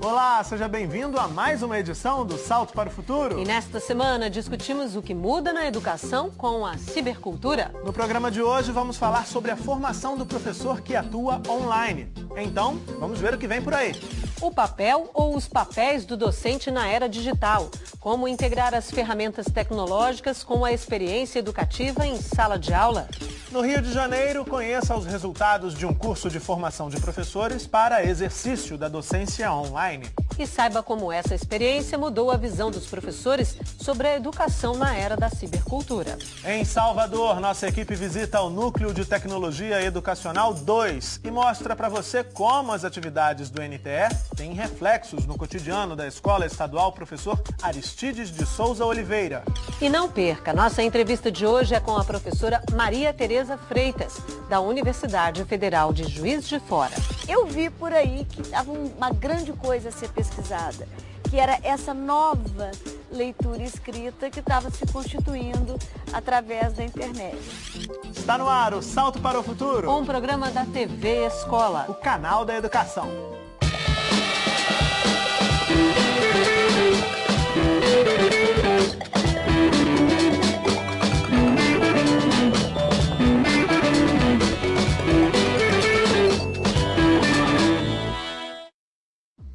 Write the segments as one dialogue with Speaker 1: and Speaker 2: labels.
Speaker 1: Olá, seja bem-vindo a mais uma edição do Salto para o Futuro.
Speaker 2: E nesta semana discutimos o que muda na educação com a cibercultura.
Speaker 1: No programa de hoje vamos falar sobre a formação do professor que atua online. Então, vamos ver o que vem por aí.
Speaker 2: O papel ou os papéis do docente na era digital. Como integrar as ferramentas tecnológicas com a experiência educativa em sala de aula.
Speaker 1: No Rio de Janeiro, conheça os resultados de um curso de formação de professores para exercício da docência online.
Speaker 2: E saiba como essa experiência mudou a visão dos professores sobre a educação na era da cibercultura.
Speaker 1: Em Salvador, nossa equipe visita o Núcleo de Tecnologia Educacional 2 e mostra para você como as atividades do NTE têm reflexos no cotidiano da Escola Estadual Professor Aristides de Souza Oliveira.
Speaker 2: E não perca, nossa entrevista de hoje é com a professora Maria Tereza Freitas, da Universidade Federal de Juiz de Fora.
Speaker 3: Eu vi por aí que estava uma grande coisa a ser pesquisada, que era essa nova leitura escrita que estava se constituindo através da internet.
Speaker 1: Está no ar o Salto para o Futuro,
Speaker 2: Um programa da TV Escola,
Speaker 1: o canal da educação.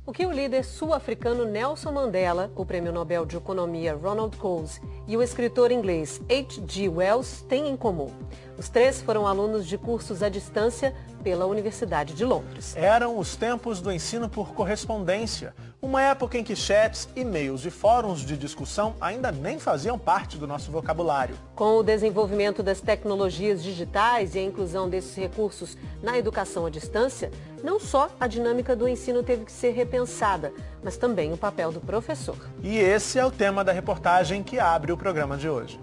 Speaker 2: O que o líder sul-africano Nelson Mandela, o prêmio Nobel de Economia Ronald Coase e o escritor inglês H.G. Wells têm em comum? Os três foram alunos de cursos à distância pela Universidade de Londres.
Speaker 1: Eram os tempos do ensino por correspondência, uma época em que chats, e-mails e fóruns de discussão ainda nem faziam parte do nosso vocabulário.
Speaker 2: Com o desenvolvimento das tecnologias digitais e a inclusão desses recursos na educação à distância, não só a dinâmica do ensino teve que ser repensada, mas também o papel do professor.
Speaker 1: E esse é o tema da reportagem que abre o programa de hoje.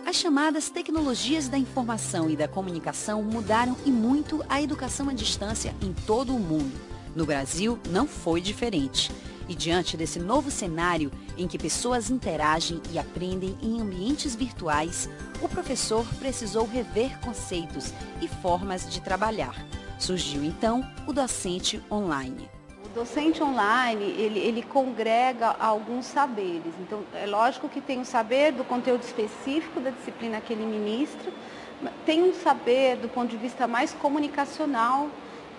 Speaker 4: As chamadas tecnologias da informação e da comunicação mudaram e muito a educação à distância em todo o mundo. No Brasil, não foi diferente. E diante desse novo cenário em que pessoas interagem e aprendem em ambientes virtuais, o professor precisou rever conceitos e formas de trabalhar. Surgiu então o docente online.
Speaker 5: O docente online, ele congrega alguns saberes. Então, é lógico que tem o saber do conteúdo específico da disciplina que ele ministra, tem um saber do ponto de vista mais comunicacional,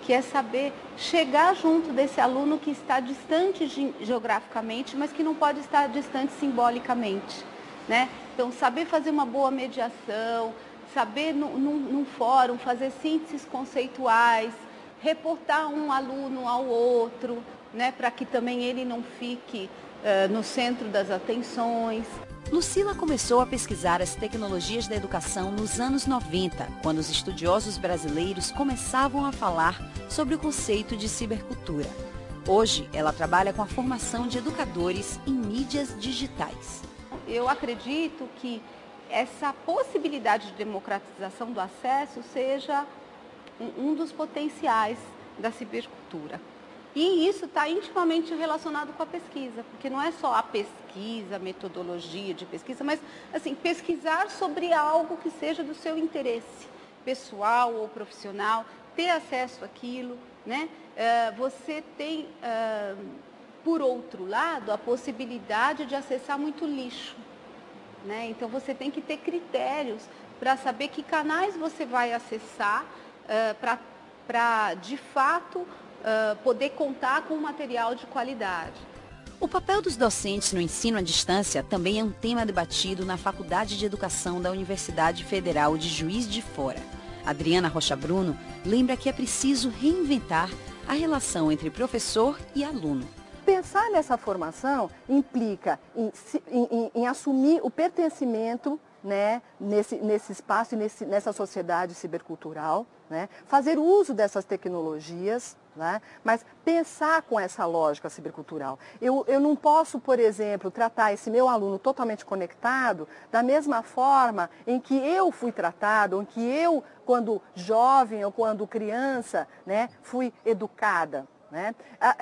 Speaker 5: que é saber chegar junto desse aluno que está distante geograficamente, mas que não pode estar distante simbolicamente, né? Então, saber fazer uma boa mediação, saber num fórum fazer sínteses conceituais, reportar um aluno ao outro, né, para que também ele não fique no centro das atenções.
Speaker 4: Lucila começou a pesquisar as tecnologias da educação nos anos 90, quando os estudiosos brasileiros começavam a falar sobre o conceito de cibercultura. Hoje, ela trabalha com a formação de educadores em mídias digitais.
Speaker 5: Eu acredito que essa possibilidade de democratização do acesso seja um dos potenciais da cibercultura. E isso está intimamente relacionado com a pesquisa, porque não é só a pesquisa, a metodologia de pesquisa, mas assim, pesquisar sobre algo que seja do seu interesse pessoal ou profissional, ter acesso àquilo, né? Você tem, por outro lado, a possibilidade de acessar muito lixo, né? Então você tem que ter critérios para saber que canais você vai acessar, para, de fato, poder contar com um material de qualidade.
Speaker 4: O papel dos docentes no ensino à distância também é um tema debatido na Faculdade de Educação da Universidade Federal de Juiz de Fora. Adriana Rocha Bruno lembra que é preciso reinventar a relação entre professor e aluno.
Speaker 6: Pensar nessa formação implica em assumir o pertencimento, né, nesse espaço e nessa sociedade cibercultural, né, fazer uso dessas tecnologias, né, mas pensar com essa lógica cibercultural. Eu não posso, por exemplo, tratar esse meu aluno totalmente conectado da mesma forma em que eu fui tratado, em que eu, quando jovem ou quando criança, né, fui educada. Né?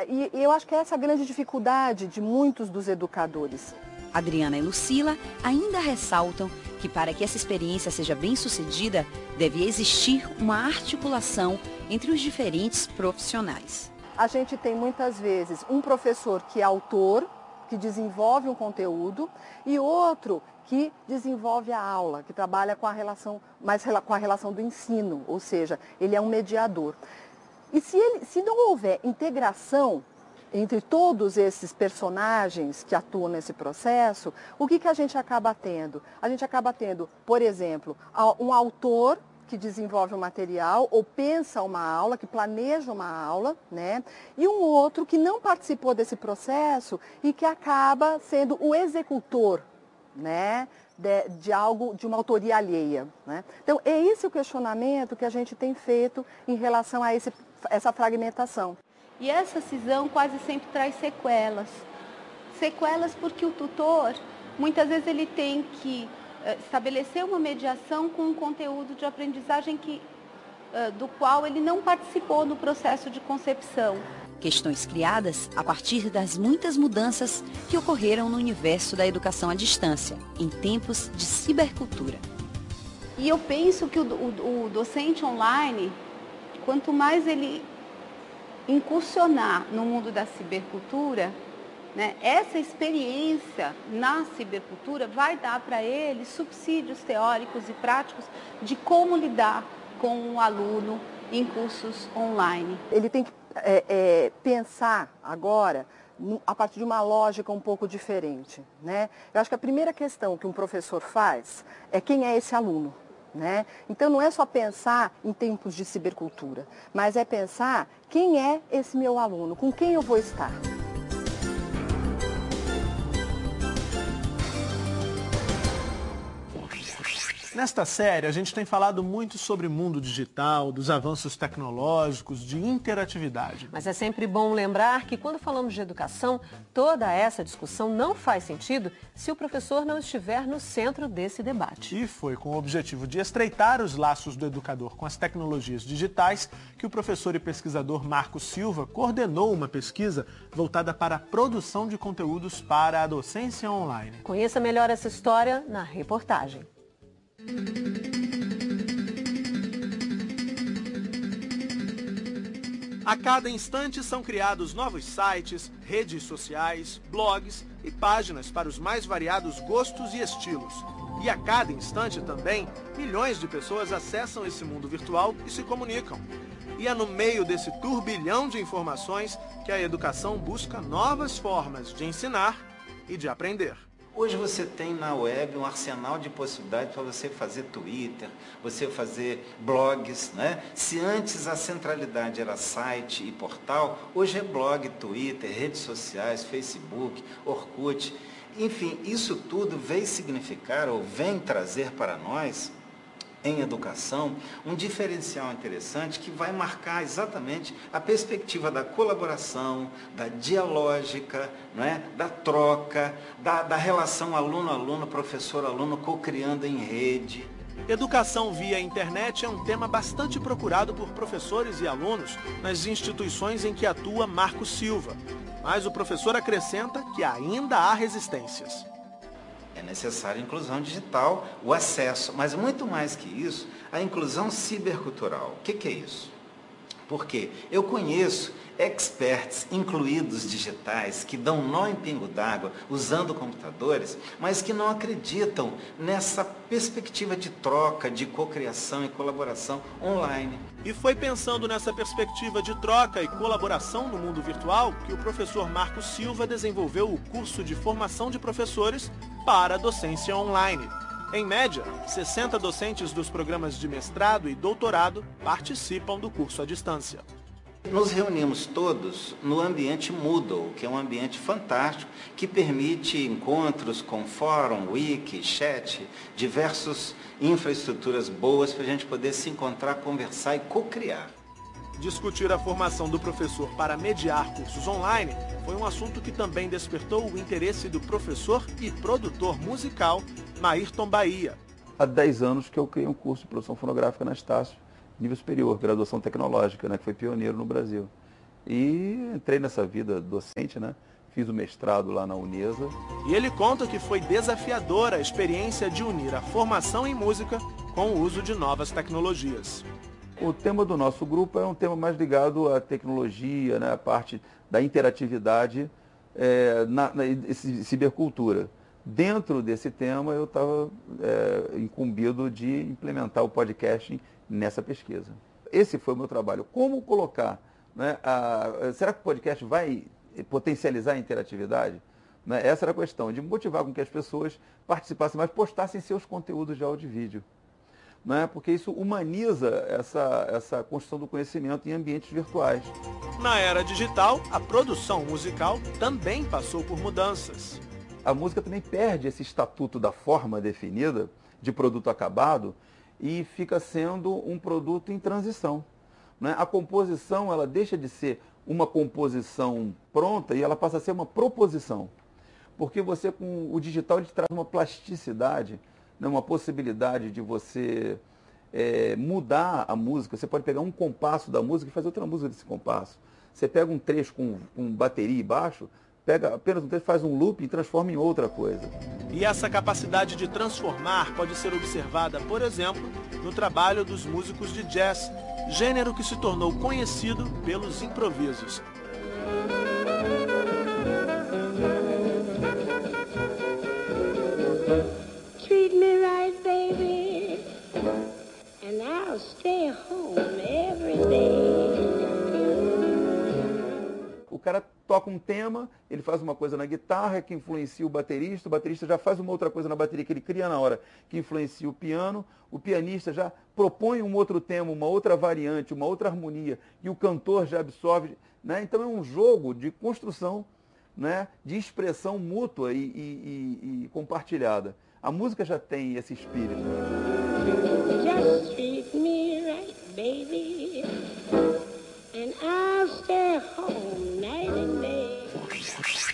Speaker 6: E eu acho que essa é a grande dificuldade de muitos dos educadores.
Speaker 4: Adriana e Lucila ainda ressaltam que para que essa experiência seja bem sucedida, deve existir uma articulação entre os diferentes profissionais.
Speaker 6: A gente tem muitas vezes um professor que é autor, que desenvolve um conteúdo, e outro que desenvolve a aula, que trabalha com a relação, com a relação do ensino, ou seja, ele é um mediador. E se não houver integração entre todos esses personagens que atuam nesse processo, o que a gente acaba tendo? A gente acaba tendo, por exemplo, um autor que desenvolve um material ou pensa uma aula, que planeja uma aula, né? E um outro que não participou desse processo e que acaba sendo o executor, né? De uma autoria alheia, né? Então, é esse o questionamento que a gente tem feito em relação a essa fragmentação.
Speaker 5: E essa cisão quase sempre traz sequelas. Sequelas porque o tutor, muitas vezes ele tem que estabelecer uma mediação com um conteúdo de aprendizagem do qual ele não participou no processo de concepção.
Speaker 4: Questões criadas a partir das muitas mudanças que ocorreram no universo da educação à distância, em tempos de cibercultura.
Speaker 5: E eu penso que o docente online, quanto mais ele incursionar no mundo da cibercultura, né, essa experiência na cibercultura vai dar para ele subsídios teóricos e práticos de como lidar com o aluno em cursos online.
Speaker 6: Ele tem que pensar agora a partir de uma lógica um pouco diferente, né? Eu acho que a primeira questão que um professor faz é quem é esse aluno, né? Então não é só pensar em tempos de cibercultura, mas é pensar quem é esse meu aluno, com quem eu vou estar.
Speaker 1: Nesta série, a gente tem falado muito sobre mundo digital, dos avanços tecnológicos, de interatividade.
Speaker 2: Mas é sempre bom lembrar que quando falamos de educação, toda essa discussão não faz sentido se o professor não estiver no centro desse debate.
Speaker 1: E foi com o objetivo de estreitar os laços do educador com as tecnologias digitais que o professor e pesquisador Marcos Silva coordenou uma pesquisa voltada para a produção de conteúdos para a docência online.
Speaker 2: Conheça melhor essa história na reportagem.
Speaker 1: A cada instante são criados novos sites, redes sociais, blogs e páginas para os mais variados gostos e estilos. E a cada instante também, milhões de pessoas acessam esse mundo virtual e se comunicam. E é no meio desse turbilhão de informações que a educação busca novas formas de ensinar e de aprender.
Speaker 7: Hoje você tem na web um arsenal de possibilidades para você fazer Twitter, você fazer blogs, né? Se antes a centralidade era site e portal, hoje é blog, Twitter, redes sociais, Facebook, Orkut. Enfim, isso tudo vem significar ou vem trazer para nós, em educação, um diferencial interessante que vai marcar exatamente a perspectiva da colaboração, da dialógica, não é? Da troca, da relação aluno-aluno, professor-aluno, co-criando em rede.
Speaker 1: Educação via internet é um tema bastante procurado por professores e alunos nas instituições em que atua Marcos Silva. Mas o professor acrescenta que ainda há resistências.
Speaker 7: É necessária a inclusão digital, o acesso, mas muito mais que isso, a inclusão cibercultural. O que é isso? Porque eu conheço experts incluídos digitais que dão nó em pingo d'água usando computadores, mas que não acreditam nessa perspectiva de troca, de cocriação e colaboração online.
Speaker 1: E foi pensando nessa perspectiva de troca e colaboração no mundo virtual que o professor Marcos Silva desenvolveu o curso de formação de professores para a docência online. Em média, 60 docentes dos programas de mestrado e doutorado participam do curso à distância.
Speaker 7: Nos reunimos todos no ambiente Moodle, que é um ambiente fantástico, que permite encontros com fórum, wiki, chat, diversas infraestruturas boas para a gente poder se encontrar, conversar e co-criar.
Speaker 1: Discutir a formação do professor para mediar cursos online foi um assunto que também despertou o interesse do professor e produtor musical Maírton Bahia.
Speaker 8: Há 10 anos que eu criei um curso de produção fonográfica na Estácio, nível superior, graduação tecnológica, né, que foi pioneiro no Brasil. E entrei nessa vida docente, né? Fiz o mestrado lá na Unesa.
Speaker 1: E ele conta que foi desafiadora a experiência de unir a formação em música com o uso de novas tecnologias.
Speaker 8: O tema do nosso grupo é um tema mais ligado à tecnologia, né, a parte da interatividade na cibercultura. Dentro desse tema, eu estava incumbido de implementar o podcasting nessa pesquisa. Esse foi o meu trabalho. Como colocar, né, será que o podcast vai potencializar a interatividade? Né, essa era a questão, de motivar com que as pessoas participassem, mas postassem seus conteúdos de áudio e vídeo. Né, porque isso humaniza essa construção do conhecimento em ambientes virtuais.
Speaker 1: Na era digital, a produção musical também passou por mudanças.
Speaker 8: A música também perde esse estatuto da forma definida, de produto acabado, e fica sendo um produto em transição. Né? A composição, ela deixa de ser uma composição pronta e ela passa a ser uma proposição. Porque você, com o digital, ele traz uma plasticidade, né? Uma possibilidade de você mudar a música. Você pode pegar um compasso da música e fazer outra música desse compasso. Você pega um trecho com bateria e baixo, pega apenas um trecho, faz um loop e transforma em outra coisa.
Speaker 1: E essa capacidade de transformar pode ser observada, por exemplo, no trabalho dos músicos de jazz, gênero que se tornou conhecido pelos improvisos.
Speaker 9: Treat me right, baby, and I'll stay home every day.
Speaker 8: O cara toca um tema, ele faz uma coisa na guitarra que influencia o baterista já faz uma outra coisa na bateria que ele cria na hora, que influencia o pianista já propõe um outro tema, uma outra variante, uma outra harmonia, e o cantor já absorve. Né? Então é um jogo de construção, né? De expressão mútua e compartilhada. A música já tem esse espírito.
Speaker 9: Just treat me right, baby, and I'll stay home night and day.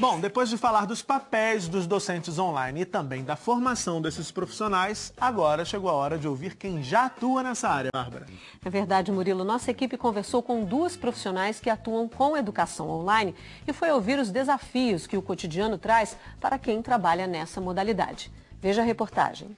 Speaker 1: Bom, depois de falar dos papéis dos docentes online e também da formação desses profissionais, agora chegou a hora de ouvir quem já atua nessa área, Bárbara.
Speaker 2: É verdade, Murilo. Nossa equipe conversou com 2 profissionais que atuam com educação online e foi ouvir os desafios que o cotidiano traz para quem trabalha nessa modalidade. Veja a reportagem.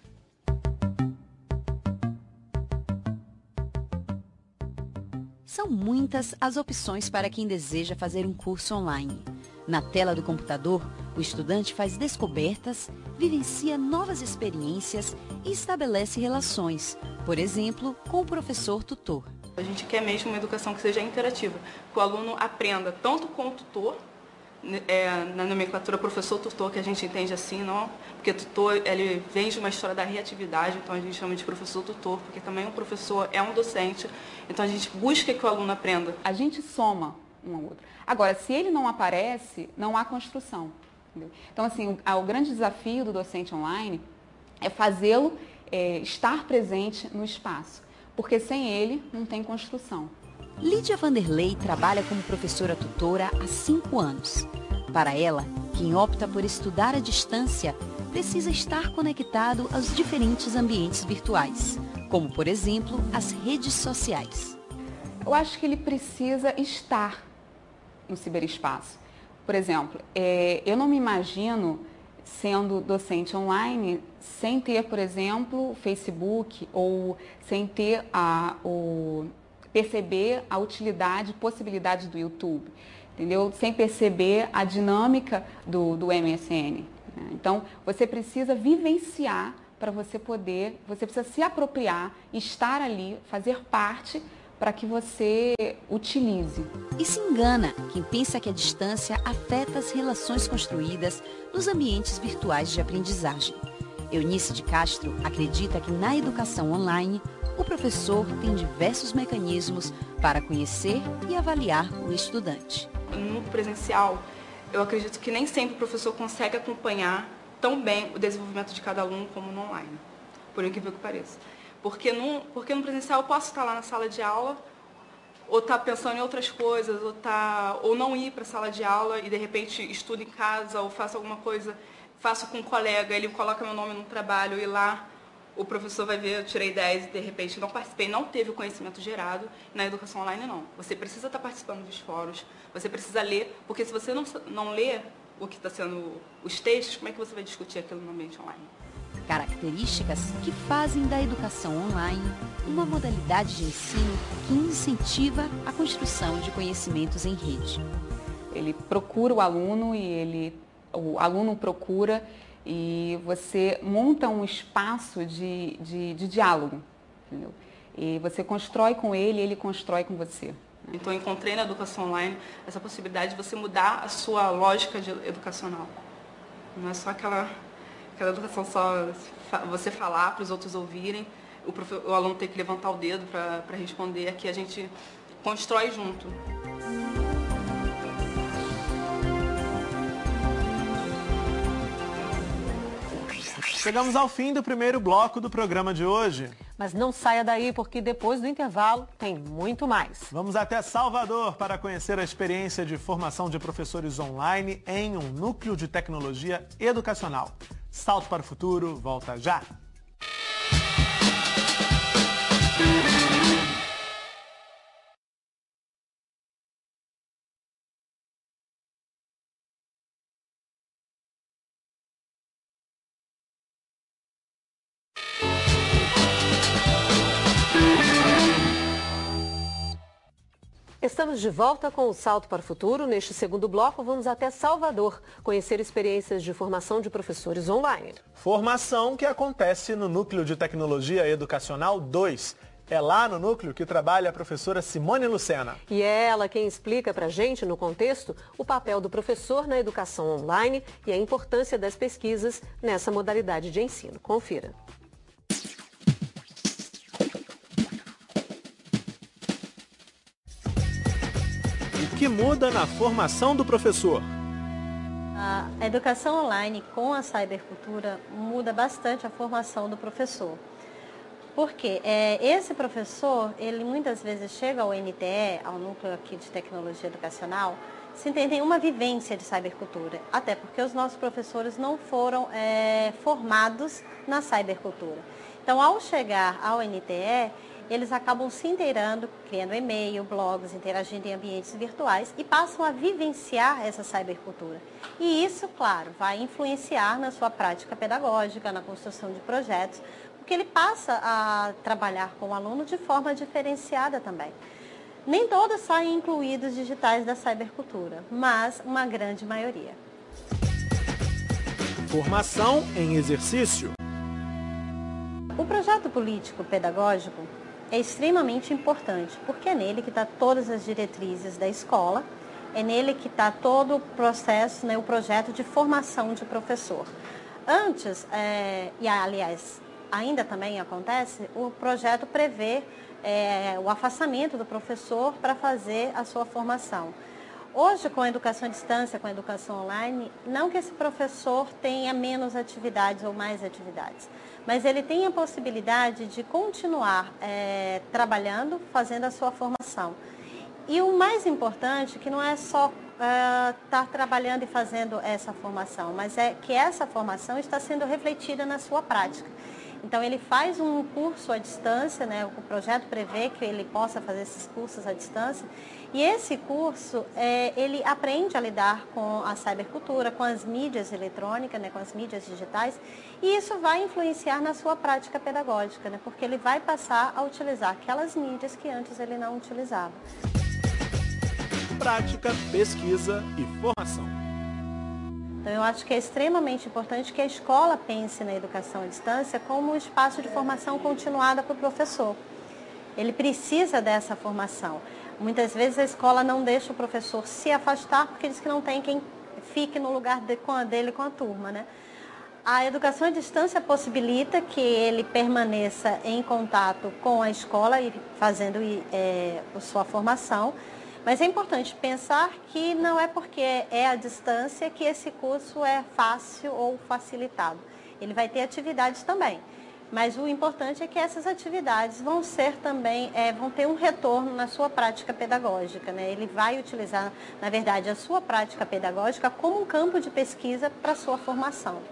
Speaker 4: São muitas as opções para quem deseja fazer um curso online. Na tela do computador, o estudante faz descobertas, vivencia novas experiências e estabelece relações, por exemplo, com o professor tutor.
Speaker 10: A gente quer mesmo uma educação que seja interativa, que o aluno aprenda tanto com o tutor, na nomenclatura professor-tutor, que a gente entende assim, não, porque tutor ele vem de uma história da reatividade, então a gente chama de professor-tutor, porque também um professor é um docente, então a gente busca que o aluno aprenda.
Speaker 5: A gente soma um ao outro. Agora, se ele não aparece, não há construção. Entendeu? Então, assim, o grande desafio do docente online é fazê-lo estar presente no espaço, porque sem ele não tem construção.
Speaker 4: Lídia Vanderlei trabalha como professora tutora há 5 anos. Para ela, quem opta por estudar à distância precisa estar conectado aos diferentes ambientes virtuais, como, por exemplo, as redes sociais.
Speaker 5: Eu acho que ele precisa estar no ciberespaço. Por exemplo, eu não me imagino sendo docente online sem ter, por exemplo, Facebook ou sem ter perceber a utilidade, possibilidade do YouTube, entendeu? Sem perceber a dinâmica do MSN. Né? Então, você precisa vivenciar para você precisa se apropriar, estar ali, fazer parte para que você utilize.
Speaker 4: E se engana quem pensa que a distância afeta as relações construídas nos ambientes virtuais de aprendizagem. Eunice de Castro acredita que na educação online, o professor tem diversos mecanismos para conhecer e avaliar o estudante.
Speaker 10: No presencial, eu acredito que nem sempre o professor consegue acompanhar tão bem o desenvolvimento de cada aluno como no online, por incrível que pareça. Porque no presencial eu posso estar lá na sala de aula, ou estar pensando em outras coisas, ou não ir para a sala de aula e de repente estudo em casa, ou faço alguma coisa, faço com um colega, ele coloca meu nome num trabalho e lá o professor vai ver, eu tirei 10 e de repente não participei, não teve o conhecimento gerado. Na educação online não. Você precisa estar participando dos fóruns, você precisa ler, porque se você não lê o que está sendo os textos, como é que você vai discutir aquilo no ambiente online?
Speaker 4: Características que fazem da educação online uma modalidade de ensino que incentiva a construção de conhecimentos em rede.
Speaker 11: Ele procura o aluno e o aluno procura e você monta um espaço de diálogo, entendeu? E você constrói com ele, ele constrói com você.
Speaker 10: Então, eu encontrei na educação online essa possibilidade de você mudar a sua lógica educacional. Não é só aquela educação só você falar para os outros ouvirem, o aluno ter que levantar o dedo para responder. Aqui a gente constrói junto.
Speaker 1: Chegamos ao fim do primeiro bloco do programa de hoje.
Speaker 2: Mas não saia daí, porque depois do intervalo tem muito mais.
Speaker 1: Vamos até Salvador para conhecer a experiência de formação de professores online em um núcleo de tecnologia educacional. Salto para o Futuro, volta já!
Speaker 2: Estamos de volta com o Salto para o Futuro. Neste segundo bloco, vamos até Salvador, conhecer experiências de formação de professores online.
Speaker 1: Formação que acontece no Núcleo de Tecnologia Educacional 2. É lá no núcleo que trabalha a professora Simone Lucena.
Speaker 2: E é ela quem explica para a gente, no contexto, o papel do professor na educação online e a importância das pesquisas nessa modalidade de ensino. Confira.
Speaker 1: O que muda na formação do professor?
Speaker 12: A educação online com a cybercultura muda bastante a formação do professor. Porque esse professor, ele muitas vezes chega ao NTE, ao Núcleo aqui de Tecnologia Educacional, sem ter nenhuma vivência de cybercultura. Até porque os nossos professores não foram formados na cybercultura. Então, ao chegar ao NTE, eles acabam se inteirando, criando e-mail, blogs, interagindo em ambientes virtuais e passam a vivenciar essa cybercultura. E isso, claro, vai influenciar na sua prática pedagógica, na construção de projetos, porque ele passa a trabalhar com o aluno de forma diferenciada também. Nem todos saem incluídos digitais da cybercultura, mas uma grande maioria.
Speaker 1: Formação em exercício.
Speaker 12: O projeto político-pedagógico é extremamente importante, porque é nele que está todas as diretrizes da escola, é nele que está todo o processo, né, o projeto de formação de professor. Antes, e aliás, ainda também acontece, o projeto prevê o afastamento do professor para fazer a sua formação. Hoje, com a educação à distância, com a educação online, não que esse professor tenha menos atividades ou mais atividades, mas ele tem a possibilidade de continuar trabalhando, fazendo a sua formação. E o mais importante, que não é só estar trabalhando e fazendo essa formação, mas é que essa formação está sendo refletida na sua prática. Então, ele faz um curso à distância, né? O projeto prevê que ele possa fazer esses cursos à distância. E esse curso, ele aprende a lidar com a cybercultura, com as mídias eletrônicas, né? Com as mídias digitais. E isso vai influenciar na sua prática pedagógica, né? Porque ele vai passar a utilizar aquelas mídias que antes ele não utilizava.
Speaker 1: Prática, pesquisa e formação.
Speaker 12: Então, eu acho que é extremamente importante que a escola pense na educação à distância como um espaço de formação continuada para o professor. Ele precisa dessa formação. Muitas vezes a escola não deixa o professor se afastar porque diz que não tem quem fique no lugar dele com a turma, né? A educação à distância possibilita que ele permaneça em contato com a escola e fazendo a sua formação. Mas é importante pensar que não é porque é à distância que esse curso é fácil ou facilitado. Ele vai ter atividades também, mas o importante é que essas atividades vão ser também, vão ter um retorno na sua prática pedagógica, né? Ele vai utilizar, na verdade, a sua prática pedagógica como um campo de pesquisa para a sua formação.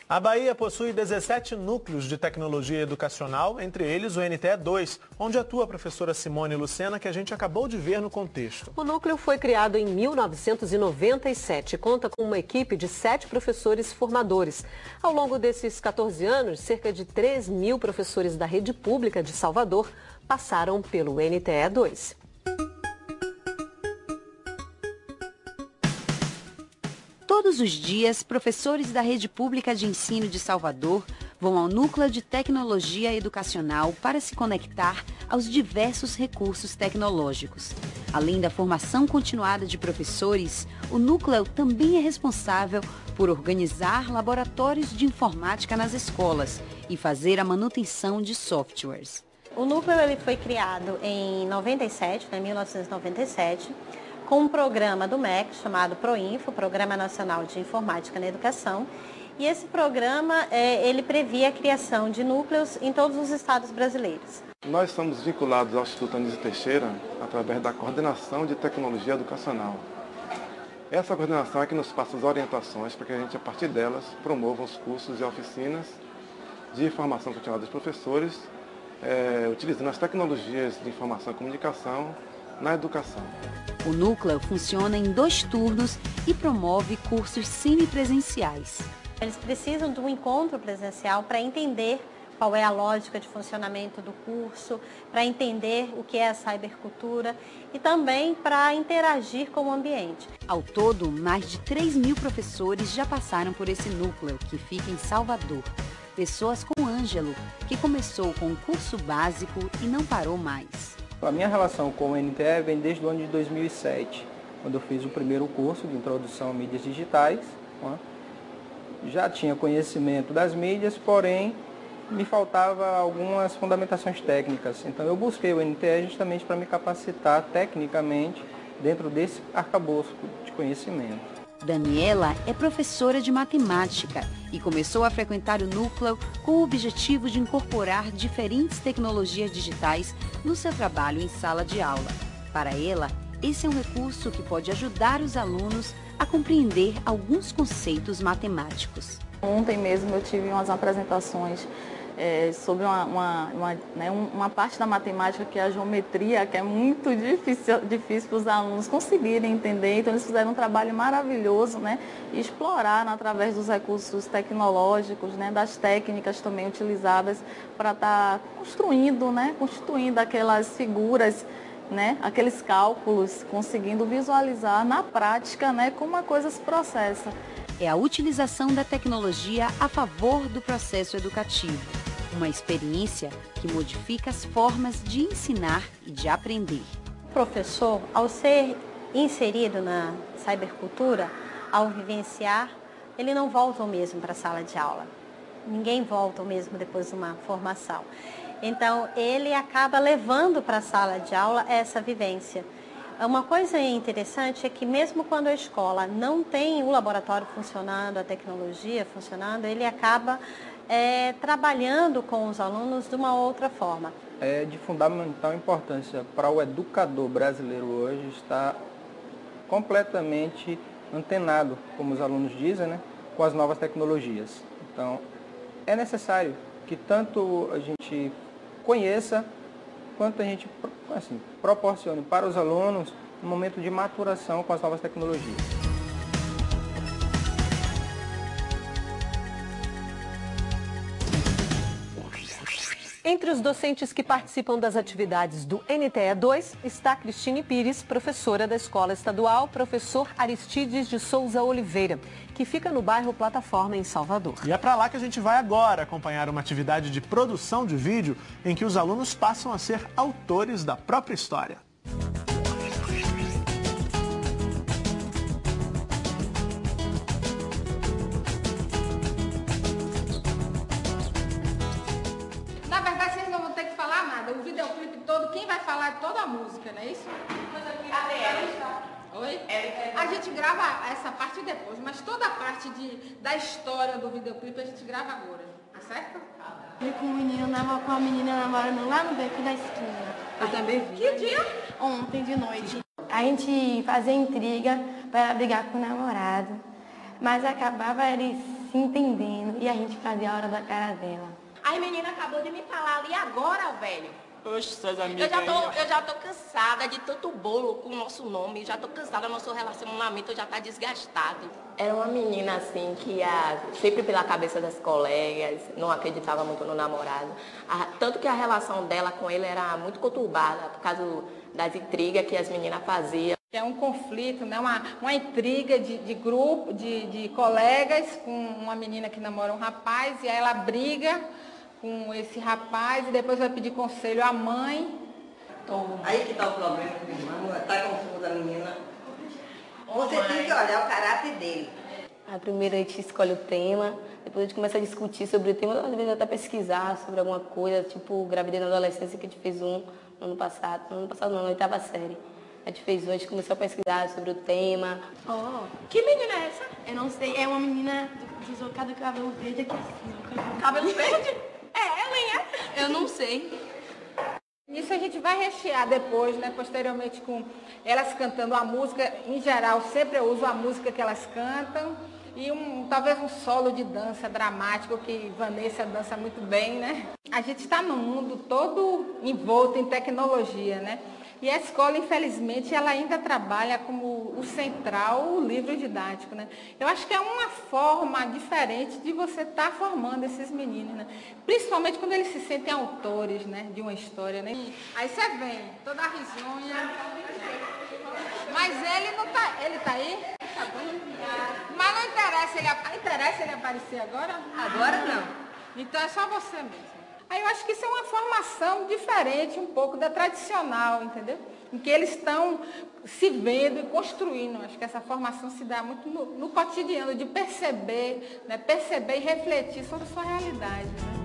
Speaker 1: A Bahia possui 17 núcleos de tecnologia educacional, entre eles o NTE 2, onde atua a professora Simone Lucena, que a gente acabou de ver no contexto.
Speaker 2: O núcleo foi criado em 1997 e conta com uma equipe de 7 professores formadores. Ao longo desses 14 anos, cerca de 3.000 professores da rede pública de Salvador passaram pelo NTE 2.
Speaker 4: Todos os dias, professores da Rede Pública de Ensino de Salvador vão ao Núcleo de Tecnologia Educacional para se conectar aos diversos recursos tecnológicos. Além da formação continuada de professores, o núcleo também é responsável por organizar laboratórios de informática nas escolas e fazer a manutenção de softwares.
Speaker 12: O núcleo ele foi criado em 1997, com um programa do MEC chamado PROINFO, Programa Nacional de Informática na Educação. E esse programa, ele previa a criação de núcleos em todos os estados brasileiros.
Speaker 13: Nós somos vinculados ao Instituto Anísio Teixeira através da Coordenação de Tecnologia Educacional. Essa coordenação é que nos passa as orientações para que a gente, a partir delas, promova os cursos e oficinas de formação continuada dos professores, utilizando as tecnologias de informação e comunicação na educação.
Speaker 4: O núcleo funciona em 2 turnos e promove cursos semipresenciais.
Speaker 12: Eles precisam de um encontro presencial para entender qual é a lógica de funcionamento do curso, para entender o que é a cybercultura e também para interagir com o ambiente.
Speaker 4: Ao todo, mais de 3.000 professores já passaram por esse núcleo, que fica em Salvador. Pessoas como Ângelo, que começou com um curso básico e não parou mais.
Speaker 14: A minha relação com o NTE vem desde o ano de 2007, quando eu fiz o primeiro curso de Introdução a Mídias Digitais. Já tinha conhecimento das mídias, porém me faltava algumas fundamentações técnicas. Então eu busquei o NTE justamente para me capacitar tecnicamente dentro desse arcabouço de conhecimento.
Speaker 4: Daniela é professora de matemática e começou a frequentar o núcleo com o objetivo de incorporar diferentes tecnologias digitais no seu trabalho em sala de aula. Para ela, esse é um recurso que pode ajudar os alunos a compreender alguns conceitos matemáticos.
Speaker 15: Ontem mesmo eu tive umas apresentações sobre uma parte da matemática, que é a geometria, que é muito difícil para os alunos conseguirem entender. Então eles fizeram um trabalho maravilhoso, e exploraram através dos recursos tecnológicos, das técnicas também utilizadas para estar constituindo aquelas figuras, aqueles cálculos, conseguindo visualizar na prática, como a coisa se processa.
Speaker 4: É a utilização da tecnologia a favor do processo educativo. Uma experiência que modifica as formas de ensinar e de aprender.
Speaker 12: O professor, ao ser inserido na cybercultura, ao vivenciar, ele não volta o mesmo para a sala de aula. Ninguém volta o mesmo depois de uma formação. Então, ele acaba levando para a sala de aula essa vivência. Uma coisa interessante é que mesmo quando a escola não tem o laboratório funcionando, a tecnologia funcionando, ele acaba trabalhando com os alunos de uma outra forma.
Speaker 14: É de fundamental importância para o educador brasileiro hoje estar completamente antenado, como os alunos dizem, com as novas tecnologias. Então, é necessário que tanto a gente conheça, quanto a gente proporcione para os alunos um momento de maturação com as novas tecnologias.
Speaker 2: Entre os docentes que participam das atividades do NTE 2 está Cristine Pires, professora da Escola Estadual Professor Aristides de Souza Oliveira, que fica no bairro Plataforma, em Salvador.
Speaker 1: E é para lá que a gente vai agora acompanhar uma atividade de produção de vídeo em que os alunos passam a ser autores da própria história.
Speaker 16: Na verdade, vocês não vão ter que falar nada. O videoclipe todo, quem vai falar é toda a música, não é isso? Oi? A gente grava essa parte depois, mas toda a parte da história do videoclipe a gente grava agora, tá certo?
Speaker 17: Vi com um menino, com uma menina namorando lá no beco da esquina.
Speaker 16: Eu também vi. Que dia?
Speaker 17: Ontem de noite. A gente fazia intriga para brigar com o namorado, mas acabava ele se se entendendo e a gente fazia a hora da cara dela.
Speaker 18: As meninas acabou de me falar ali agora, velho.
Speaker 19: Oxe, suas amigas
Speaker 18: eu já tô cansada de tanto bolo com o nosso nome. Já tô cansada, nosso relacionamento já tá desgastado. Era uma menina assim que ia sempre pela cabeça das colegas, não acreditava muito no namorado. Tanto que a relação dela com ele era muito conturbada por causa das intrigas que as meninas faziam.
Speaker 16: É um conflito, né? uma intriga de grupo, de colegas com uma menina que namora um rapaz e aí ela briga com esse rapaz e depois vai pedir conselho à mãe.
Speaker 20: Aí que está o problema, irmã, está confusa a menina. Você tem que olhar o caráter dele.
Speaker 21: A primeira a gente escolhe o tema, depois a gente começa a discutir sobre o tema, às vezes até pesquisar sobre alguma coisa, tipo gravidez na adolescência que a gente fez no ano passado não, na 8ª série. A gente fez um, a gente começou a pesquisar sobre o tema.
Speaker 18: Que menina é essa?
Speaker 17: Eu não sei, é uma menina deslocada do cabelo verde aqui assim.
Speaker 18: Cabelo verde? Ela, hein? Eu não sei.
Speaker 16: Isso a gente vai rechear depois, né, posteriormente, com elas cantando a música. Em geral, sempre eu uso a música que elas cantam e talvez um solo de dança dramático, que Vanessa dança muito bem, né? A gente está num mundo todo envolto em tecnologia, né? E a escola, infelizmente, ela ainda trabalha como o central, o livro didático, né? Eu acho que é uma forma diferente de você estar formando esses meninos, né? Principalmente quando eles se sentem autores, né, de uma história, né? Aí você vem, toda risonha. Mas ele não tá, ele tá aí? Tá bom. Mas não interessa ele aparecer agora?
Speaker 20: Agora não.
Speaker 16: Então é só você mesmo. Aí eu acho que isso é uma formação diferente um pouco da tradicional, entendeu? Em que eles estão se vendo e construindo. Acho que essa formação se dá muito no cotidiano, de perceber, né? Perceber e refletir sobre a sua realidade, né?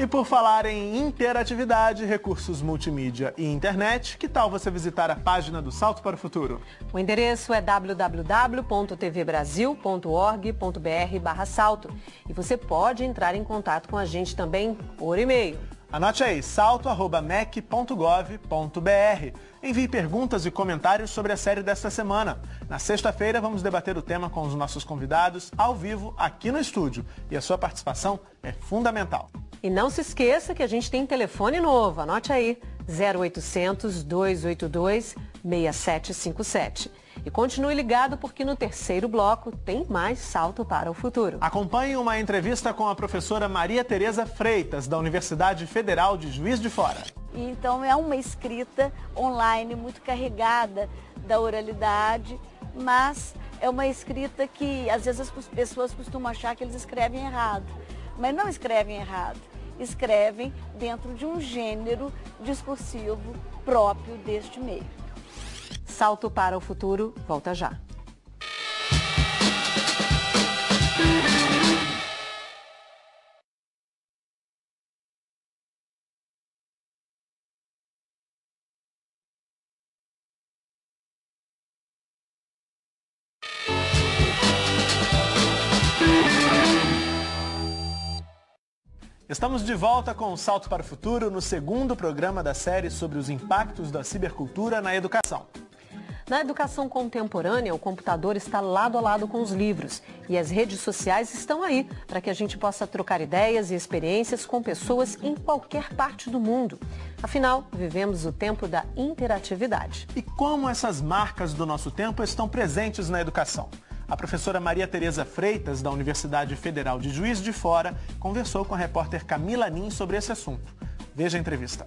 Speaker 1: E por falar em interatividade, recursos multimídia e internet, que tal você visitar a página do Salto para o Futuro?
Speaker 2: O endereço é www.tvbrasil.org.br/salto e você pode entrar em contato com a gente também por e-mail.
Speaker 1: Anote aí, salto@mec.gov.br. Envie perguntas e comentários sobre a série desta semana. Na sexta-feira vamos debater o tema com os nossos convidados ao vivo aqui no estúdio. E a sua participação é fundamental.
Speaker 2: E não se esqueça que a gente tem telefone novo. Anote aí, 0800 282 6757. E continue ligado porque no terceiro bloco tem mais Salto para o Futuro.
Speaker 1: Acompanhe uma entrevista com a professora Maria Tereza Freitas, da Universidade Federal de Juiz de Fora.
Speaker 3: Então é uma escrita online muito carregada da oralidade, mas é uma escrita que às vezes as pessoas costumam achar que eles escrevem errado. Mas não escrevem errado, escrevem dentro de um gênero discursivo próprio deste meio.
Speaker 2: Salto para o Futuro, volta já.
Speaker 1: Estamos de volta com o Salto para o Futuro no segundo programa da série sobre os impactos da cibercultura na educação.
Speaker 2: Na educação contemporânea, o computador está lado a lado com os livros e as redes sociais estão aí para que a gente possa trocar ideias e experiências com pessoas em qualquer parte do mundo. Afinal, vivemos o tempo da interatividade.
Speaker 1: E como essas marcas do nosso tempo estão presentes na educação? A professora Maria Tereza Freitas, da Universidade Federal de Juiz de Fora, conversou com a repórter Camila Nin sobre esse assunto. Veja a entrevista.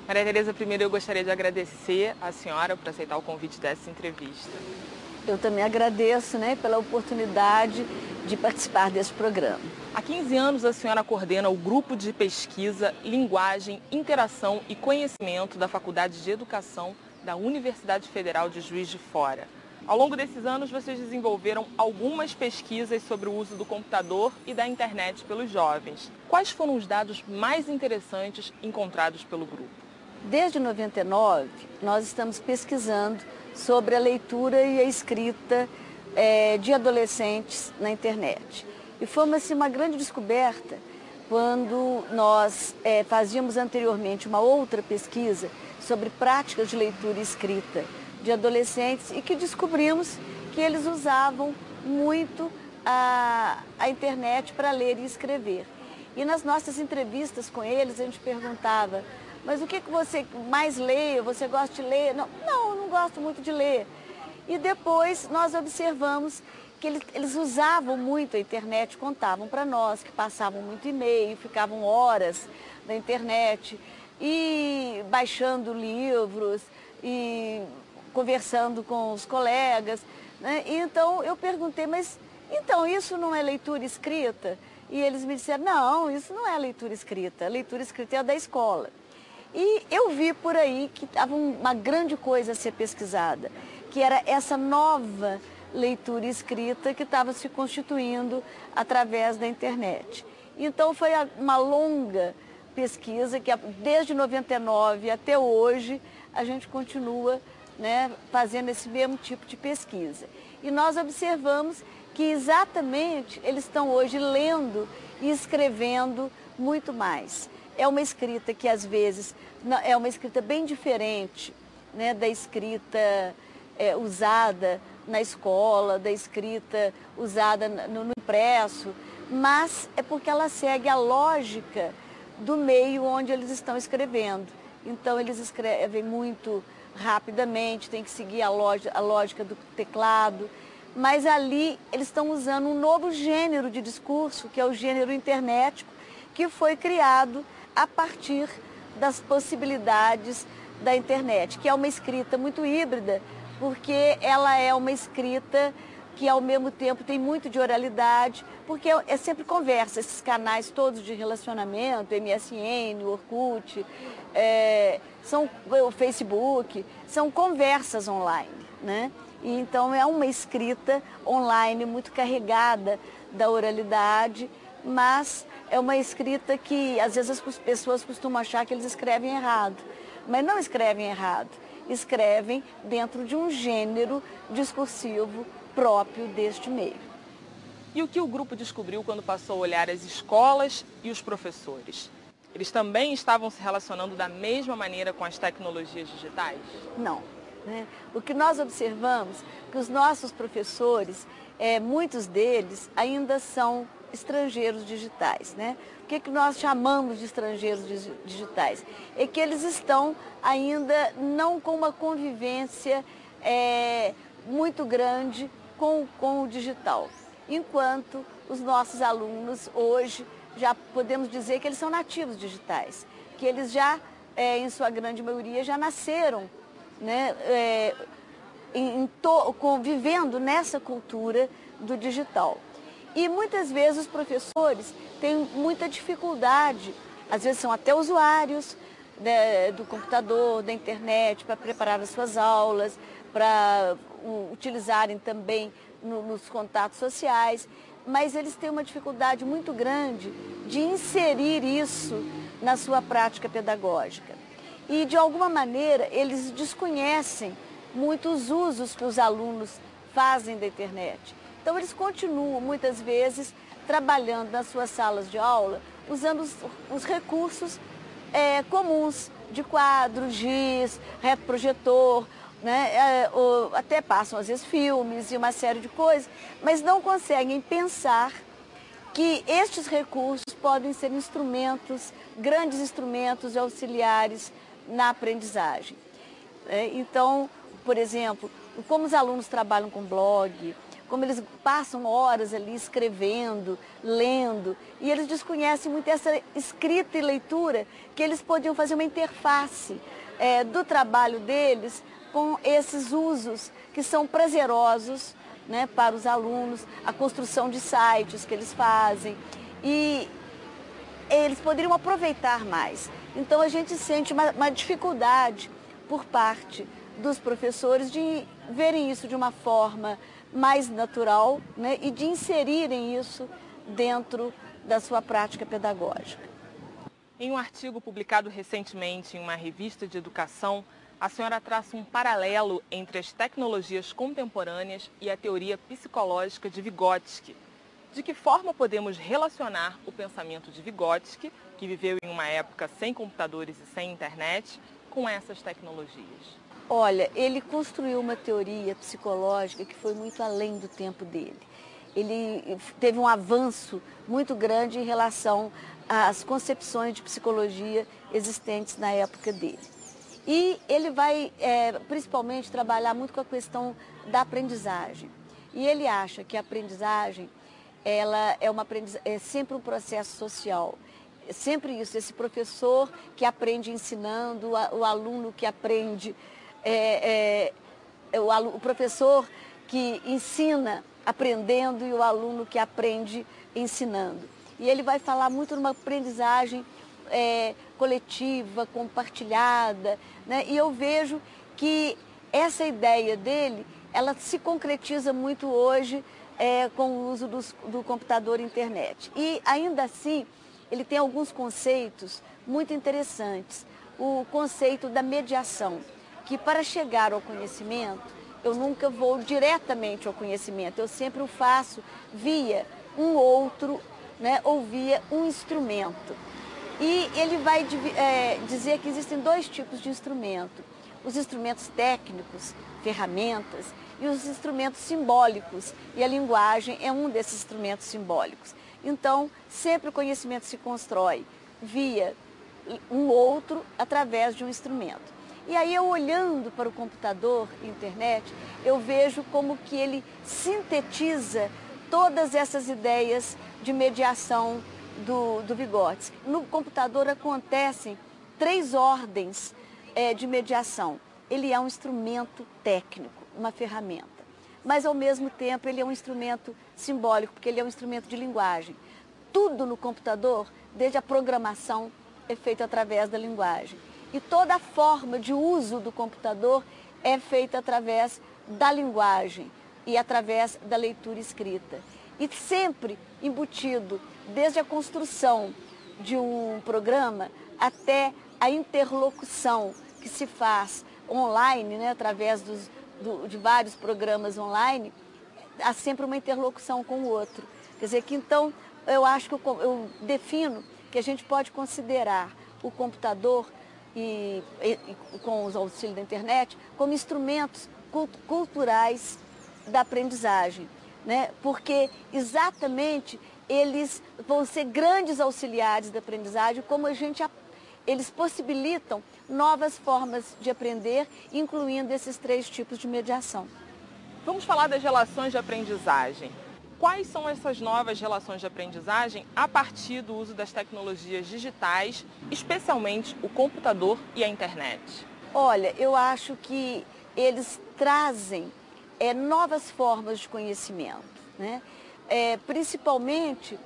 Speaker 10: Maria Tereza, primeiro eu gostaria de agradecer a senhora por aceitar o convite dessa entrevista.
Speaker 3: Eu também agradeço, né, pela oportunidade de participar desse programa.
Speaker 10: Há 15 anos a senhora coordena o Grupo de Pesquisa, Linguagem, Interação e Conhecimento da Faculdade de Educação da Universidade Federal de Juiz de Fora. Ao longo desses anos, vocês desenvolveram algumas pesquisas sobre o uso do computador e da internet pelos jovens. Quais foram os dados mais interessantes encontrados pelo grupo?
Speaker 3: Desde 99, nós estamos pesquisando sobre a leitura e a escrita de adolescentes na internet. E foi assim, uma grande descoberta quando nós fazíamos anteriormente uma outra pesquisa sobre práticas de leitura e escrita de adolescentes e que descobrimos que eles usavam muito a internet para ler e escrever. E nas nossas entrevistas com eles, a gente perguntava, mas o que você mais lê? Você gosta de ler? Não, eu não gosto muito de ler. E depois nós observamos que eles usavam muito a internet, contavam para nós que passavam muito e-mail, ficavam horas na internet e baixando livros e conversando com os colegas, né? E então eu perguntei, mas então isso não é leitura escrita? E eles me disseram, não, isso não é leitura escrita, a leitura escrita é a da escola. E eu vi por aí que estava uma grande coisa a ser pesquisada, que era essa nova leitura escrita que estava se constituindo através da internet. Então foi uma longa pesquisa que desde 99 até hoje a gente continua, né, fazendo esse mesmo tipo de pesquisa. E nós observamos que exatamente eles estão hoje lendo e escrevendo muito mais. É uma escrita que às vezes é uma escrita bem diferente, né, da escrita usada na escola, da escrita usada no impresso, mas é porque ela segue a lógica do meio onde eles estão escrevendo. Então eles escrevem muito rapidamente, tem que seguir a lógica do teclado, mas ali eles estão usando um novo gênero de discurso, que é o gênero internético, que foi criado a partir das possibilidades da internet, que é uma escrita muito híbrida, porque ela é uma escrita que ao mesmo tempo tem muito de oralidade, porque é sempre conversa, esses canais todos de relacionamento, MSN, Orkut, o Facebook, são conversas online, né? E então é uma escrita online muito carregada da oralidade, mas é uma escrita que às vezes as pessoas costumam achar que eles escrevem errado, mas não escrevem errado. Escrevem dentro de um gênero discursivo próprio deste meio.
Speaker 19: E o que o grupo descobriu quando passou a olhar as escolas e os professores? Eles também estavam se relacionando da mesma maneira com as tecnologias digitais?
Speaker 3: Não. Né? O que nós observamos é que os nossos professores, muitos deles ainda são estrangeiros digitais, né? O que nós chamamos de estrangeiros digitais? É que eles estão ainda não com uma convivência muito grande com o digital. Enquanto os nossos alunos hoje já podemos dizer que eles são nativos digitais, que eles já, em sua grande maioria, já nasceram, né, convivendo nessa cultura do digital. E muitas vezes os professores têm muita dificuldade, às vezes são até usuários do computador, da internet, para preparar as suas aulas, para utilizarem também nos contatos sociais, mas eles têm uma dificuldade muito grande de inserir isso na sua prática pedagógica. E, de alguma maneira, eles desconhecem muitos usos que os alunos fazem da internet. Então, eles continuam, muitas vezes, trabalhando nas suas salas de aula, usando os recursos comuns de quadro, giz, retroprojetor, né? Até passam, às vezes, filmes e uma série de coisas, mas não conseguem pensar que estes recursos podem ser instrumentos, grandes instrumentos auxiliares na aprendizagem. Então, por exemplo, como os alunos trabalham com blog, como eles passam horas ali escrevendo, lendo, e eles desconhecem muito essa escrita e leitura, que eles podiam fazer uma interface do trabalho deles com esses usos que são prazerosos, né, para os alunos, a construção de sites que eles fazem, e eles poderiam aproveitar mais. Então a gente sente uma dificuldade por parte dos professores de verem isso de uma forma mais natural, né, e de inserirem isso dentro da sua prática pedagógica.
Speaker 19: Em um artigo publicado recentemente em uma revista de educação, a senhora traça um paralelo entre as tecnologias contemporâneas e a teoria psicológica de Vygotsky. de que forma podemos relacionar o pensamento de Vygotsky, que viveu em uma época sem computadores e sem internet, com essas tecnologias?
Speaker 3: Olha, ele construiu uma teoria psicológica que foi muito além do tempo dele. Ele teve um avanço muito grande em relação às concepções de psicologia existentes na época dele. E ele vai, principalmente, trabalhar muito com a questão da aprendizagem. E ele acha que a aprendizagem ela é sempre um processo social. É sempre isso, esse professor que aprende ensinando, o aluno que aprende, o professor que ensina aprendendo e o aluno que aprende ensinando. E ele vai falar muito numa aprendizagem coletiva, compartilhada, né? E eu vejo que essa ideia dele, ela se concretiza muito hoje com o uso do computador e internet. E ainda assim, ele tem alguns conceitos muito interessantes. O conceito da mediação, que para chegar ao conhecimento, eu nunca vou diretamente ao conhecimento, eu sempre o faço via um outro, né, ou via um instrumento. E ele vai dizer que existem dois tipos de instrumento. Os instrumentos técnicos, ferramentas, e os instrumentos simbólicos. E a linguagem é um desses instrumentos simbólicos. Então, sempre o conhecimento se constrói via um outro através de um instrumento. E aí, eu olhando para o computador e internet, eu vejo como que ele sintetiza todas essas ideias de mediação do Vygotsky. No computador acontecem 3 ordens de mediação. Ele é um instrumento técnico, uma ferramenta. Mas, ao mesmo tempo, ele é um instrumento simbólico, porque ele é um instrumento de linguagem. Tudo no computador, desde a programação, é feito através da linguagem. E toda a forma de uso do computador é feita através da linguagem e através da leitura escrita. E sempre embutido, desde a construção de um programa até a interlocução que se faz online, né, através de vários programas online, há sempre uma interlocução com o outro. Quer dizer que então, eu acho que eu defino que a gente pode considerar o computador e com os auxílios da internet como instrumentos culturais da aprendizagem, né? Porque exatamente eles vão ser grandes auxiliares da aprendizagem, como eles possibilitam novas formas de aprender, incluindo esses 3 tipos de mediação.
Speaker 19: Vamos falar das relações de aprendizagem. Quais são essas novas relações de aprendizagem a partir do uso das tecnologias digitais, especialmente o computador e a internet?
Speaker 3: Olha, eu acho que eles trazem novas formas de conhecimento, né? Principalmente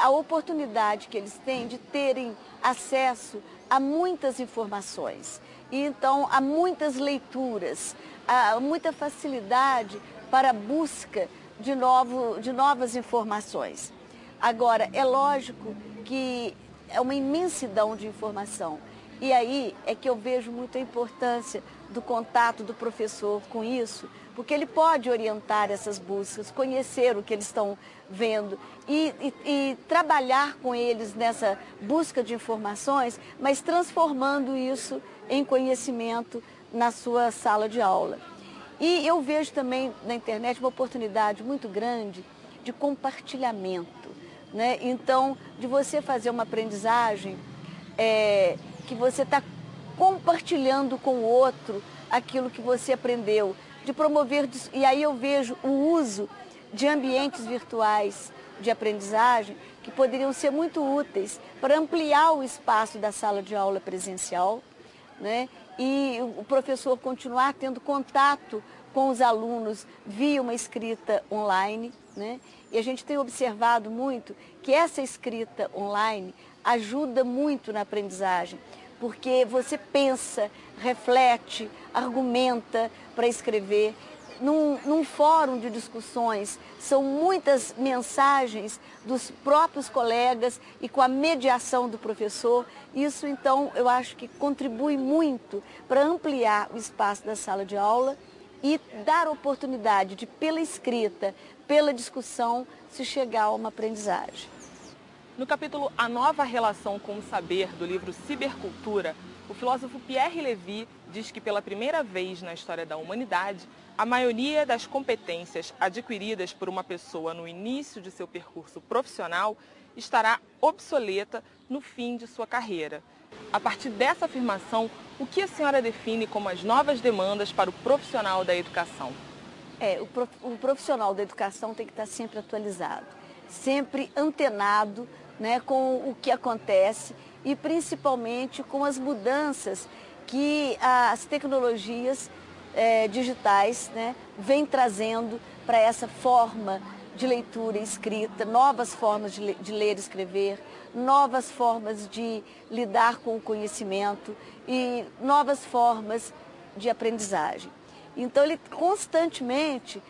Speaker 3: a oportunidade que eles têm de terem acesso a muitas informações. E então, há muitas leituras, há muita facilidade para a busca de novas informações. Agora, é lógico que é uma imensidão de informação. E aí é que eu vejo muito a importância do contato do professor com isso, porque ele pode orientar essas buscas, conhecer o que eles estão vendo e trabalhar com eles nessa busca de informações, mas transformando isso em conhecimento na sua sala de aula. E eu vejo também na internet uma oportunidade muito grande de compartilhamento, né? Então, de você fazer uma aprendizagem que você está compartilhando com o outro aquilo que você aprendeu, de promover, e aí eu vejo o uso de ambientes virtuais de aprendizagem que poderiam ser muito úteis para ampliar o espaço da sala de aula presencial, né? E o professor continuar tendo contato com os alunos via uma escrita online, né? E a gente tem observado muito que essa escrita online ajuda muito na aprendizagem, porque você pensa, reflete, argumenta para escrever. Num fórum de discussões, são muitas mensagens dos próprios colegas e com a mediação do professor. Isso, então, eu acho que contribui muito para ampliar o espaço da sala de aula e dar oportunidade de, pela escrita, pela discussão, se chegar a uma aprendizagem.
Speaker 19: No capítulo A Nova Relação com o Saber, do livro Cibercultura, o filósofo Pierre Levy diz que pela primeira vez na história da humanidade, a maioria das competências adquiridas por uma pessoa no início de seu percurso profissional estará obsoleta no fim de sua carreira. A partir dessa afirmação, o que a senhora define como as novas demandas para o profissional da educação?
Speaker 3: O profissional da educação tem que estar sempre atualizado, sempre antenado, né, com o que acontece e principalmente com as mudanças que as tecnologias digitais, né, vêm trazendo para essa forma de leitura e escrita, novas formas de ler e escrever, novas formas de lidar com o conhecimento e novas formas de aprendizagem. Então, ele constantemente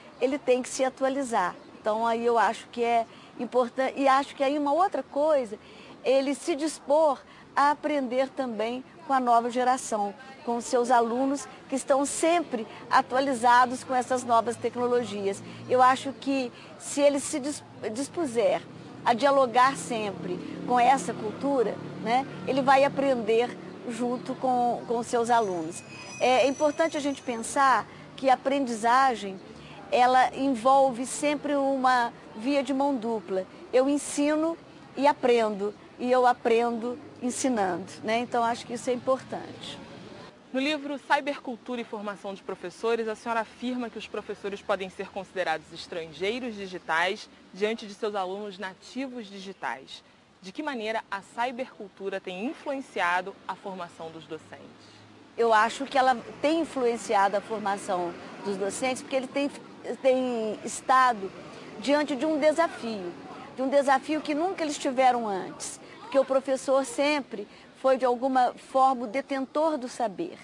Speaker 3: tem que se atualizar. Então, aí eu acho que é importante, e acho que aí uma outra coisa, ele se dispor a aprender também com a nova geração, com os seus alunos que estão sempre atualizados com essas novas tecnologias. Eu acho que se ele se dispuser a dialogar sempre com essa cultura, né, ele vai aprender junto com os seus alunos. É importante a gente pensar que a aprendizagem, ela envolve sempre uma via de mão dupla. Eu ensino e aprendo, e eu aprendo ensinando, né? Então, acho que isso é importante.
Speaker 19: No livro Cybercultura e Formação de Professores, a senhora afirma que os professores podem ser considerados estrangeiros digitais diante de seus alunos nativos digitais. De que maneira a cybercultura tem influenciado a formação dos docentes?
Speaker 3: Eu acho que ela tem influenciado a formação dos docentes porque ele tem estado diante de um desafio que nunca eles tiveram antes, porque o professor sempre foi de alguma forma o detentor do saber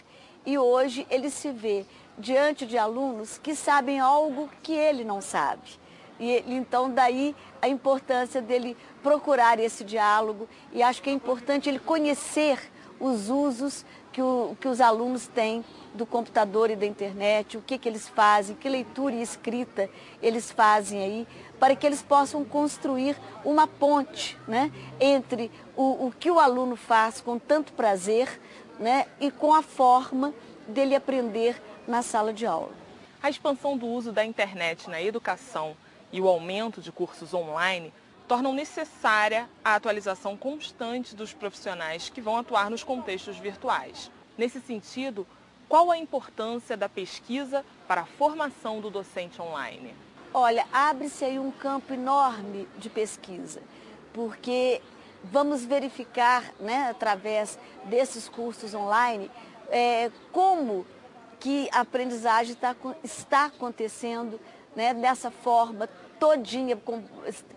Speaker 3: e hoje ele se vê diante de alunos que sabem algo que ele não sabe. E então daí a importância dele procurar esse diálogo e acho que é importante ele conhecer os usos que os alunos têm do computador e da internet, o que eles fazem, que leitura e escrita eles fazem aí, para que eles possam construir uma ponte, né, entre o que o aluno faz com tanto prazer, né, e com a forma dele aprender na sala de aula.
Speaker 19: A expansão do uso da internet na educação e o aumento de cursos online tornam necessária a atualização constante dos profissionais que vão atuar nos contextos virtuais. Nesse sentido, qual a importância da pesquisa para a formação do docente online?
Speaker 3: Olha, abre-se aí um campo enorme de pesquisa, porque vamos verificar, né, através desses cursos online, como que a aprendizagem está acontecendo, né, dessa forma todinha,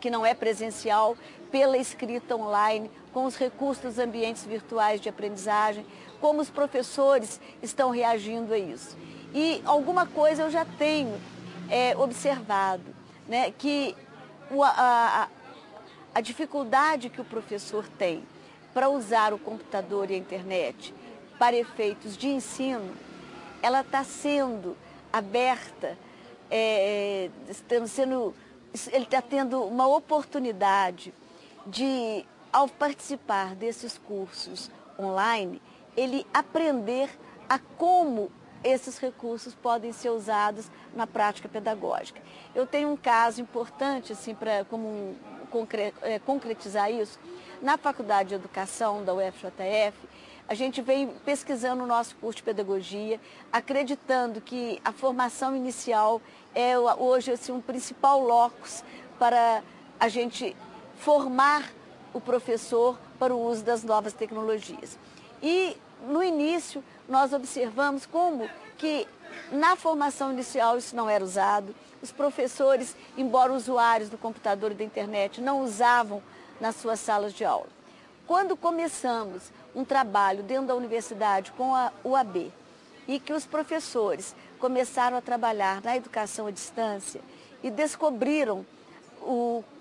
Speaker 3: que não é presencial, pela escrita online, com os recursos dos ambientes virtuais de aprendizagem, como os professores estão reagindo a isso. E alguma coisa eu já tenho observado, né, que a dificuldade que o professor tem para usar o computador e a internet para efeitos de ensino, ela está sendo aberta, ele está tendo uma oportunidade de, ao participar desses cursos online, ele aprender a como esses recursos podem ser usados na prática pedagógica. Eu tenho um caso importante, assim, para concretizar isso. Na Faculdade de Educação da UFJF, a gente vem pesquisando o nosso curso de pedagogia, acreditando que a formação inicial é hoje assim, um principal locus para a gente formar o professor para o uso das novas tecnologias. E no início nós observamos como que na formação inicial isso não era usado, os professores, embora usuários do computador e da internet, não usavam nas suas salas de aula. Quando começamos um trabalho dentro da universidade com a UAB e que os professores começaram a trabalhar na educação à distância e descobriram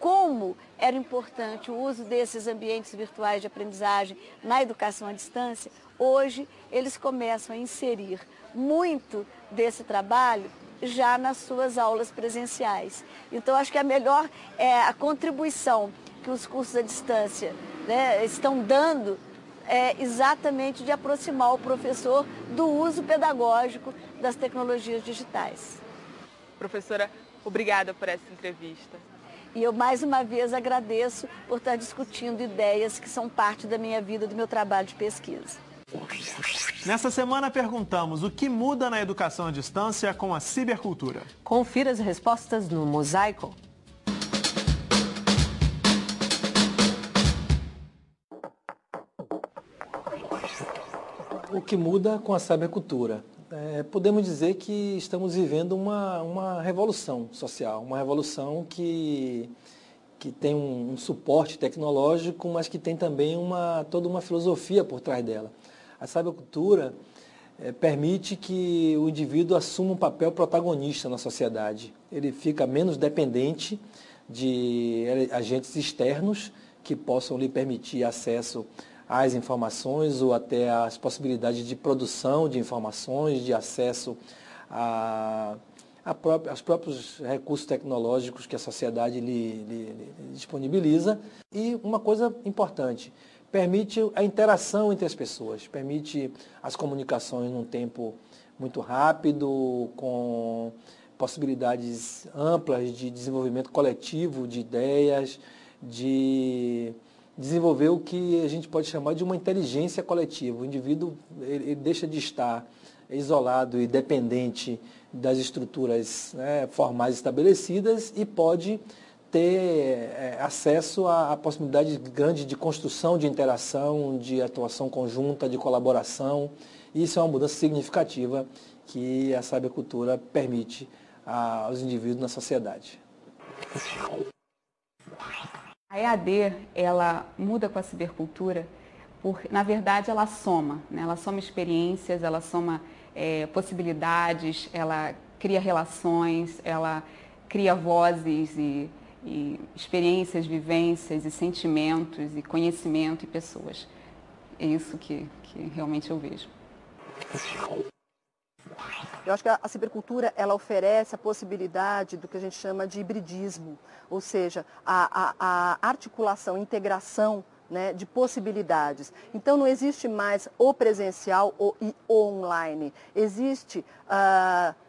Speaker 3: como era importante o uso desses ambientes virtuais de aprendizagem na educação à distância, hoje eles começam a inserir muito desse trabalho já nas suas aulas presenciais. Então, acho que a contribuição que os cursos à distância, né, estão dando é exatamente de aproximar o professor do uso pedagógico das tecnologias digitais.
Speaker 19: Professora, obrigada por essa entrevista.
Speaker 3: E eu, mais uma vez, agradeço por estar discutindo ideias que são parte da minha vida, do meu trabalho de pesquisa.
Speaker 1: Nessa semana perguntamos o que muda na educação à distância com a cibercultura.
Speaker 2: Confira as respostas no Mosaico.
Speaker 6: O que muda com a cibercultura? Podemos dizer que estamos vivendo uma revolução social, uma revolução que tem um suporte tecnológico, mas que tem também toda uma filosofia por trás dela. A cibercultura permite que o indivíduo assuma um papel protagonista na sociedade. Ele fica menos dependente de agentes externos que possam lhe permitir acesso às informações ou até às possibilidades de produção de informações, de acesso aos próprios recursos tecnológicos que a sociedade lhe disponibiliza. E uma coisa importante, permite a interação entre as pessoas, permite as comunicações num tempo muito rápido, com possibilidades amplas de desenvolvimento coletivo de ideias, de desenvolver o que a gente pode chamar de uma inteligência coletiva. O indivíduo ele deixa de estar isolado e dependente das estruturas, né, formais estabelecidas e pode ter acesso à possibilidade grande de construção, de interação, de atuação conjunta, de colaboração. Isso é uma mudança significativa que a cibercultura permite aos indivíduos na sociedade.
Speaker 11: A EAD, ela muda com a cibercultura, porque, na verdade, ela soma, né? Ela soma experiências, ela soma possibilidades, ela cria relações, ela cria vozes e experiências, vivências e sentimentos e conhecimento e pessoas. É isso que realmente eu vejo.
Speaker 22: Eu acho que a cibercultura ela oferece a possibilidade do que a gente chama de hibridismo, ou seja, a articulação, integração, né, de possibilidades. Então não existe mais o presencial e o online. Existe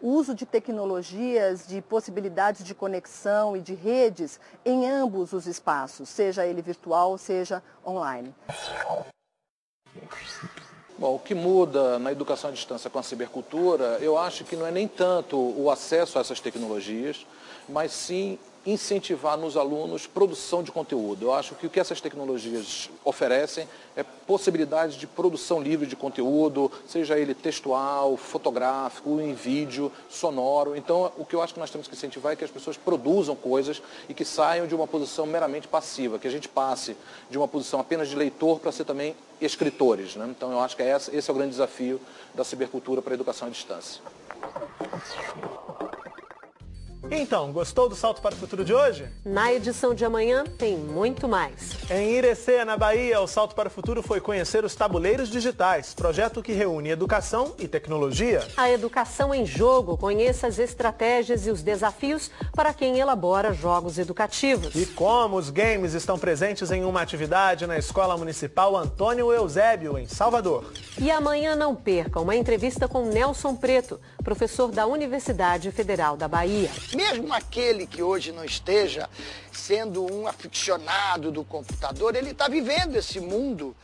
Speaker 22: o uso de tecnologias, de possibilidades de conexão e de redes em ambos os espaços, seja ele virtual, seja online.
Speaker 23: Bom, o que muda na educação à distância com a cibercultura, eu acho que não é nem tanto o acesso a essas tecnologias, mas sim incentivar nos alunos produção de conteúdo. Eu acho que o que essas tecnologias oferecem é possibilidade de produção livre de conteúdo, seja ele textual, fotográfico, em vídeo, sonoro. Então, o que eu acho que nós temos que incentivar é que as pessoas produzam coisas e que saiam de uma posição meramente passiva, que a gente passe de uma posição apenas de leitor para ser também escritores, né? Então, eu acho que esse é o grande desafio da cibercultura para a educação à distância.
Speaker 1: Então, gostou do Salto para o Futuro de hoje?
Speaker 2: Na edição de amanhã tem muito mais.
Speaker 1: Em Irecê, na Bahia, o Salto para o Futuro foi conhecer os tabuleiros digitais, projeto que reúne educação e tecnologia.
Speaker 2: A educação em jogo, conheça as estratégias e os desafios para quem elabora jogos educativos.
Speaker 1: E como os games estão presentes em uma atividade na Escola Municipal Antônio Eusébio, em Salvador.
Speaker 2: E amanhã não perca uma entrevista com Nelson Preto, professor da Universidade Federal da Bahia.
Speaker 24: Mesmo aquele que hoje não esteja sendo um aficionado do computador, ele está vivendo esse mundo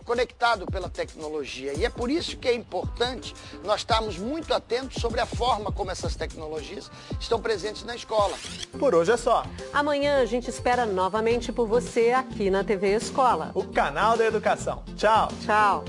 Speaker 24: conectado pela tecnologia. E é por isso que é importante nós estarmos muito atentos sobre a forma como essas tecnologias estão presentes na escola.
Speaker 1: Por hoje é só.
Speaker 2: Amanhã a gente espera novamente por você aqui na TV Escola.
Speaker 1: O canal da educação. Tchau.
Speaker 2: Tchau.